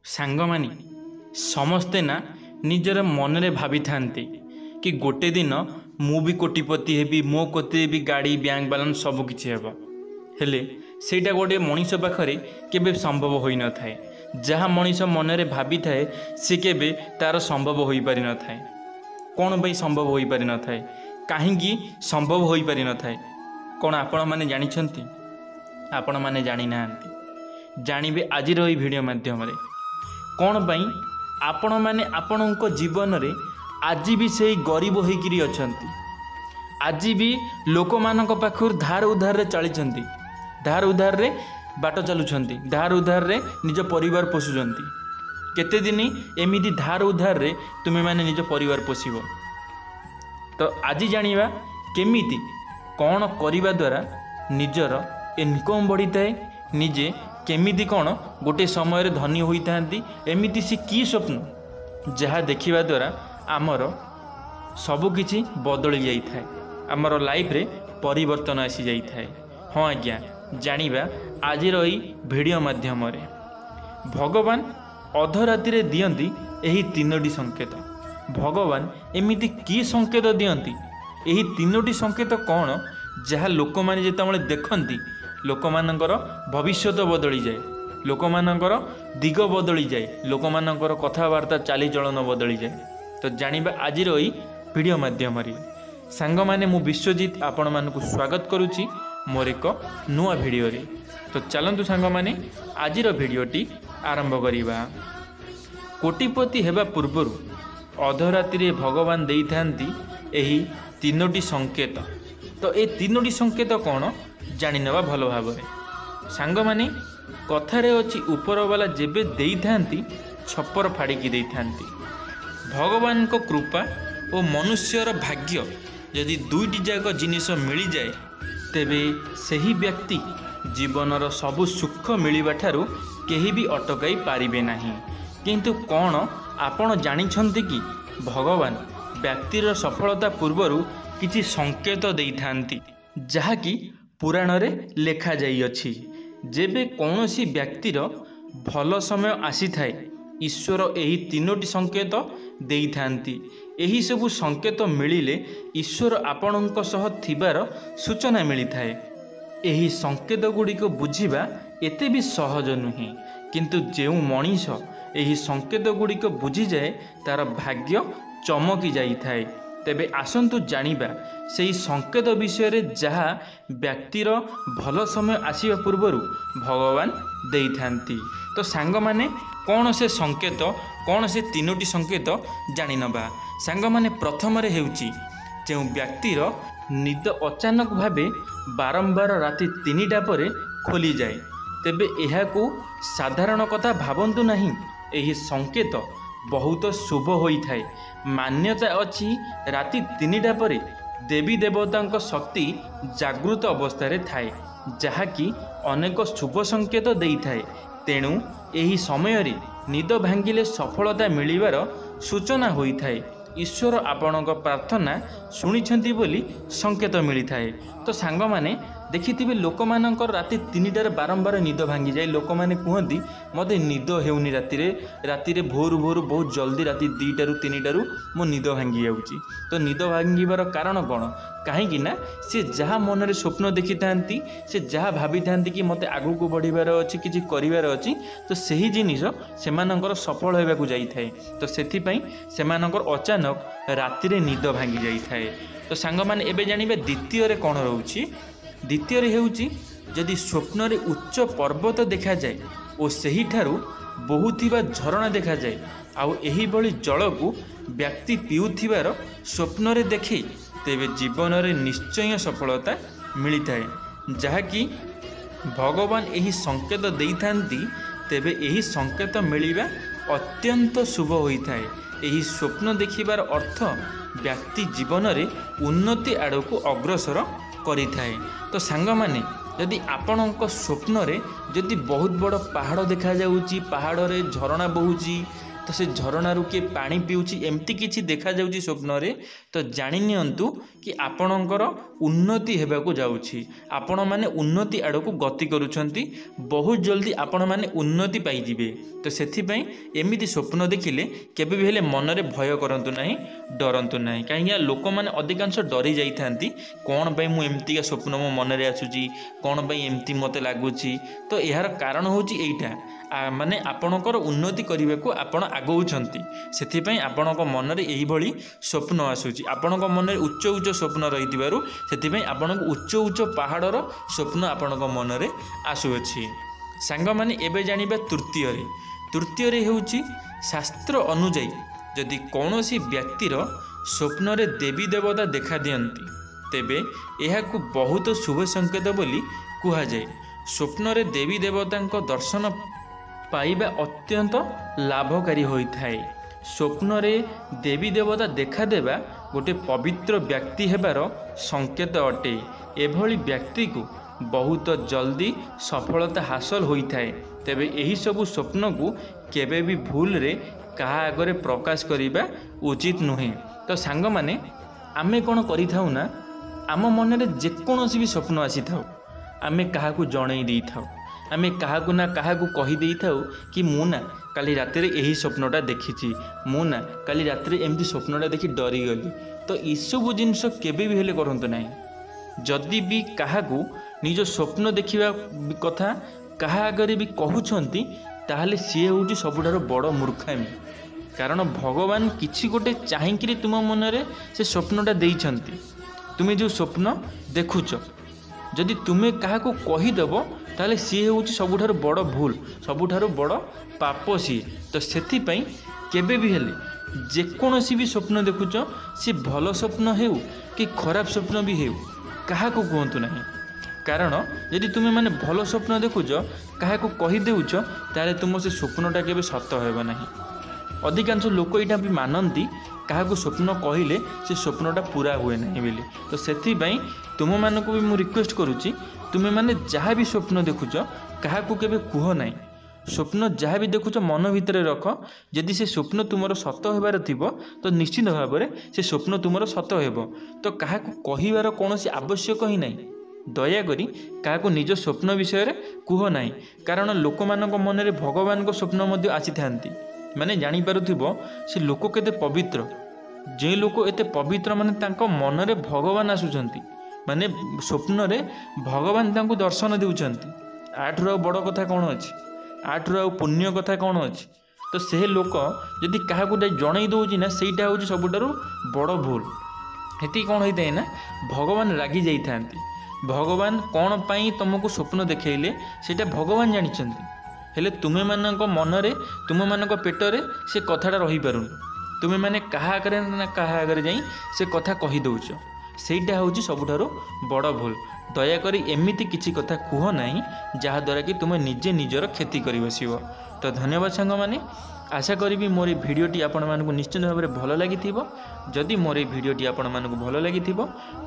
सांगमानी समस्ते ना निजर मनरे भाभी थांती कि गोटे दिन मु भी कोटिपति हेबी मो कोते भी गाड़ी बैंक बैलेंस सब किछि हेबो हेले सेटा गोटे मनीष पाखरे केबे संभव होई न थाए। जहाँ मनीष मनरे भाभी थाए से केबे तार संभव होई पारि न थाए। कौन भाई संभव होई पारि न थाए, काहींकी संभव होई पारि न थाए कौन आपण माने जानिछंती? आपण माने जानि नाहंती, जानिबे आजिर एई वीडियो माध्यम रे कौन पाई आपण माने आपणक जीवन रे आज भी से गरीब होइकिरी अछंती। आज भी लोक मानक पाखुर धार उधार रे चलीछंती, धार उधार रे बाट चलुछंती, धार उधार रे निज परिवार पोषुछंती। केते दिन एमिदी धार उधार रे तुमे माने निज परिवार पोषिबो। तो आज जानिबा केमिति कौन करिबा द्वारा निजर इनकम बढ़ी थाए, निजे केमिति कौन गोटे समय धनी होता एमिति सी की स्वप्न जहाँ देखा द्वारा आमर सबकि बदली जाए, आमर लाइफ रे परिवर्तन आसी जाए। हाँ आज्ञा जानिबा आज वीडियो माध्यम रे भगवान अधराति रे दियंती एही तीनोटी संकेत। भगवान एमिति की संकेत दियंती? एही तीनोटी संकेत कौन जहाँ लोक माने जेतेबेले देखंती लोक मानकर भविष्यत बदली जाए, लोक मानकर दिग बदली जाए, लोक मानकर कथबार्ता चालीचलन बदली जाए। तो जानिबा आजिर एई वीडियो माध्यम रे सांग माने मु विश्वजीत आपण मानकु स्वागत करुछि मोर एक नुआ वीडियो रे। तो चलंतु सांग माने आजिर वीडियोटी आरंभ करिबा। कोटिपति हेबा पूर्वरु अधराति रे भगवान देइथांती एही तीनोटी संकेत। तो ए तीनोटी संकेत कौन जानि नेबा भल भाव में। सांग माने कथारे अछि ऊपर वाला जेबे देइथांती छप्पर फाड़िकी देइथांती। भगवान को कृपा और मनुष्यर भाग्य यदि दुईटी जाक जिनिस मिली जाए तेबे सही व्यक्ति जीवनर सबु सुख मिलिबा ठारू केही भी अटकाई पारिबे नाही। किंतु कौन आपण जानिछंती कि भगवान व्यक्तिर सफलता पूर्वरु किछि संकेत देइथांती जहाँकि पुराण रे लेखा जाई अछि। जेबे कौनसी व्यक्तिर भल समय आसी थाए ईश्वर एही तीनोटी संकेत देइथांती। एही सबु संकेत मिलिले ईश्वर आपणक सह थिबार सूचना मिली थाए। एही संकेत गुड़िक बुझिबा एते भी सहज नुहे, किंतु जेउ मनीष एही संकेत गुड़िक बुझी जाए तार भाग्य चमकी जाई थाए। तेबे आसंतु जानिबा सेही संकेत विषय जहाँ व्यक्तिर भल समय आसीबा पूर्वरु भगवान देइथांती। तो सांग माने कौन से संकेत, कौन से तीनोटी संकेत जानि नबा। सांग माने प्रथम रे हेउची जो व्यक्तिर निद अचानक भावे बारंबार राति 3टा परे खोली जाए तेबे एहाकू साधारण कथा भावंतु नहीं। एही संकेत बहुत शुभ होई थाए। मान्यता अछि राति 3टा परे देवी देवतांक शक्ति जागृत अवस्था थाए जहाँकि अनेक शुभ संकेत देई थाए। तेणु एही समय रे निद भांगिले सफलता मिलिबार सूचना होई थाए। ईश्वर आपणक प्रार्थना शुणिछंती बोली संकेत मिली थाए। तो सांग माने देखिथिबे लोक मानकर राति 3टार बारंबार निद भांगी जाए। लोक माने कहती मते निद हेउनी राति रे भोर भोर बहुत जल्दी राति 2टारू 3टारू मो निद भांगी जाउची। तो निद भांगिबार कारण कौन? कहीं ना से जहाँ मन रे स्वप्न देखि थांती, से जहाँ भाभी थांती कि मते आगु को बढ़िबार अछि, किछि करिबार अछि, तो सही जिनिस सेमानकर सफल होबाकू जाई थाए। तो सेथि पई सेमानकर अचानक राति रे निद भांगी जाई थाए। तो सांग माने एबे जानिबे द्वितीय रे कोन रहउची। द्वितीय रे हेउची जदि स्वप्न रे उच्च पर्वत देखा जाए और सही ठारू बहुथिबा झरणा देखा जाए आउ एही बळी जल को व्यक्ति पिउथिबार स्वप्न रे देखे तेबे जीवन रे निश्चय सफलता मिली थाए। जहाँकि भगवान एही संकेत देइथांती तेबे एही संकेत मिलिबा अत्यंत शुभ होई थाए। एही स्वप्न देखिबार अर्थ व्यक्ति जीवन रे उन्नति आड़क अग्रसर करि थाए। तो सांग माने यदि आपणक स्वप्न रे यदि बहुत बड़ पहाड़ देखा जाउची, पहाड़ रे झरणा बहुची, तो से झरणारू किए पानी पिउची एमती किछि देखा जाउची स्वप्न रे तो जानि नियंतु कि आपणकर उन्नति हेबाकू जाउची आपण माने उन्नति आड़कू गति करूछंती बहुत जल्दी आपण माने उन्नति पाई जिवे तो सेथि पई एमिति स्वप्न देखिले केबे भी हेले मन रे भय करंतु नाही डरंतु नाही काहे लोक माने अधिकांश डरी जाई थांती कोन पई मु एमती का स्वप्न मो मन रे आसुची कोन पई एमती मते लागुची तो यार कारण होची एइटा माने आपणकर उन्नति करने को आपण आगौछंती सेथिपई आपणक मन रे एही भली स्वप्न आसुची आपणक मन रे उच्च उच्च स्वप्न रहितिबारु सेथिपई आपणक उच्च उच्च पहाड़र स्वप्न आपणक मन रे आसुअछि सांग माने एबे जानिबा तृतीय रे हेउची शास्त्र अनुଯାयी जदि कौनसी व्यक्तिर स्वप्न रे देवी देवता देखा दियंती तेबे एहाकू बहुत शुभ संकेत बोली कुहा जाय स्वप्न रे देवी देवतांक दर्शन पाइबा अत्यंत लाभकारी होइथाए स्वप्न रे देवी देवता देखा देबा गोटे पवित्र व्यक्ति हेबार संकेत अटे एभली व्यक्ति को बहुत जल्दी सफलता हासिल होइथाए तेबे एही सबु स्वप्न को केबे भी भूल रे कहा आगरे प्रकाश करिबा उचित नुहे तो सांग माने आमे कोन करि थाउ ना आम मन रे जेकोनोसी भी स्वप्न आसी थाउ आमे काहा को जणै देई थाउ आमे काहाकू ना काहाकू कही देई थाउ कि मु ना काली रातिर यही स्वप्नटा देखी मु ना काली रातिर एमती स्वप्नटा देखी डरी गली तो इसबू जिनस केबे भी हेले करंतु नाही जदि भी काहाकू निज स्वप्न देखिबा कथा काहा आगरे भी कहउछंती ताहले सी होउची सबुठार बड़ मूर्खामी कारण भगवान किछि गोटे चाहिकरी तुम मन रे से स्वप्नटा देइछंती तुमे जो स्वप्न देखुछ जदि तुमे काहाकू कहीदेव ताहले सी होउची सबुठार बड़ भूल सबुठार बड़ पाप सी तो सेथिपई केबे भी हेले जेकोसी भी स्वप्न देखुच सी भल स्वप्न हेउ कि खराब स्वप्न भी हेउ काहाकू कहतु नहीं कारण यदि तुमे माने भल स्वप्न देखुच काहाकू कही देउछ ताले तुम से स्वप्नटा केबे सत हेबा नहीं अधिकांश लोक इटा भी मानती काहाकू स्वप्न कहिले से स्वप्नटा पूरा हुए नहीं बोली तो सेथिपई तुम मानकू भी मु रिक्वेस्ट करूची तुमे माने जहाँ भी स्वप्न देखुच काहाकू केबे कुह नहीं स्वप्न जहाँ भी देखुच मन भितर रख जदि से स्वप्न तुमर सत होबार थिबो तो निश्चित भाव में से स्वप्न तुमर सत हेबो तो काहाकू कहिबार कौनसी आवश्यक ही नहीं दयाकोरी काहाकू निज स्वप्न विषय रे कुह नहीं कारण लोक मानक मन रे भगवान को स्वप्न मध्य आसी थांती माने जानि पारुथिबो से लोक केते पवित्र जे लोक एते पवित्र माने तांको मन रे भगवान आसुचंती माने स्वप्न रे भगवान तांको दर्शन देउचंती आठर बड़ कथा कौन अच्छी आठर पुण्य कथा कौन अच्छी तो से लोक जदि काहाकू जणई दउची ना सेटा होची सबुठारु बड़ भूल हेती कौन होइते ना भगवान रागी जाई थांती भगवान कौन पाई तुमको स्वप्न देखैले सेटा भगवान जानिचंती हेले तुमे मानक मन रे तुम मानक पेटरे से कथाटा रही पारुन तुमे माने काहा आगरे ना काहा आगरे जाई से कथा कही दउछ सेटा होची सबुठारु बड़ भूल दयाकोरी एमिति किछि कथा कुह नाही जहा द्वारा कि तुम निजे निजर क्षति करि बसिबो तो धन्यवाद सांग माने आशा करी मोर ये भिडटी आपण मानकु निश्चित भाव में भल लगी जदि मोर ये भिडटी आपण मानकु भल लगी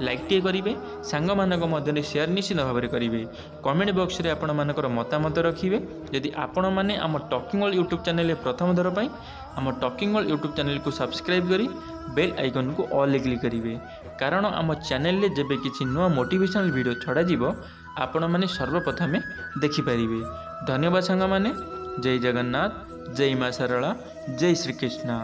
लाइक टे करेंगे सांग मानक मध्य शेयर निश्चित भाव में करेंगे कमेंट बॉक्स रे आपण मानकर मतामत रखिए जदि आपण माने आम टॉकिंग वर्ल्ड यूट्यूब चैनल प्रथम थर पर आम टॉकिंग वर्ल्ड यूट्यूब चैनल को सब्सक्राइब करी बेल आइकन को ऑल क्लिक करेंगे कारण आम चैनल रे जेबे किछि नुआ मोटिवेशनल वीडियो छड़ा जीवो आपण माने सर्वप्रथमे देखि परिबे धन्यवाद सांग माने जय जगन्नाथ जय मां सरला जय श्री कृष्ण।